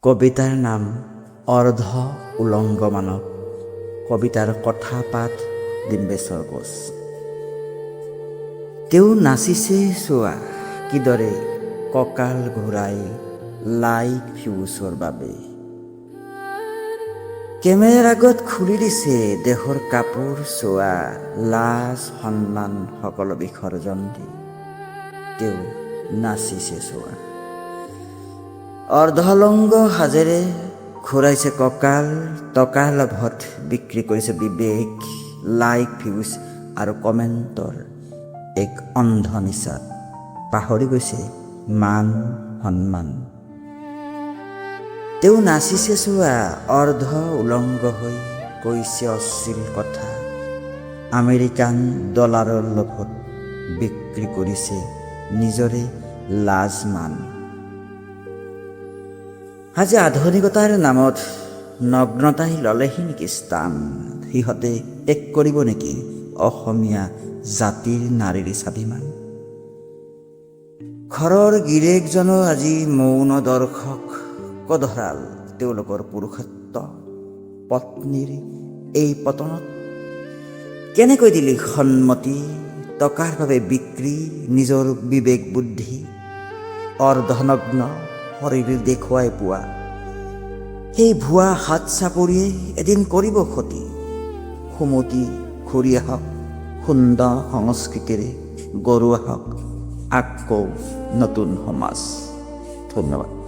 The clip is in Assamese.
কবিতাৰ নাম অৰ্ধ উলংগ মানৱ। কবিতাৰ কথা পাঠ ডিম্বেশ্বৰ কোচ। তেওঁ নাচিছে চোৱা কিদৰে কঁকাল ঘূৰাই লাইক ভিউচৰ বাবে। কেমেৰাৰ আগত খুলি দিছে দেশৰ কাপোৰ চোৱা লাজ সন্মান সকলো বিসৰ্জন দি তেওঁ নাচিছে চোৱা। অৰ্ধলংগ সাজেৰে ঘূৰাইছে কঁকাল, টকা লাভত বিক্ৰী কৰিছে বিবেক, লাইক ভিউজ আৰু কমেণ্টৰ এক অন্ধ নিচাত পাহৰি গৈছে মান সন্মান। তেওঁ নাচিছে চোৱা অৰ্ধ উলংগ হৈ কৈছে অশ্লীল কথা, আমেৰিকান ডলাৰৰ লোভত বিক্ৰী কৰিছে নিজৰে লাজ মান। আজি আধুনিকতাৰ নামত নগ্নতাই ললেহি নেকি স্থান? সিহঁতে ত্যাগ কৰিব নেকি অসমীয়া জাতিৰ নাৰীৰ স্বাভিমান? ঘৰৰ গিৰিয়েকজনো আজি মৌন দৰ্শক, কধৰাল তেওঁলোকৰ পুৰুষত্ব পত্নীৰ এই পতনত। কেনেকৈ দিলি সন্মতি, টকাৰ বাবে বিক্ৰী নিজৰ বিবেক বুদ্ধি, অৰ্ধনগ্ন শৰীৰ দেখুৱাই পোৱা সেই ভুৱা হাত চাপৰিয়ে এদিন কৰিব ক্ষতি। সুমতি ঘূৰি আহক সুন্দৰ সংস্কৃতিৰে গঢ় আহক আকৌ নতুন সমাজ। ধন্যবাদ।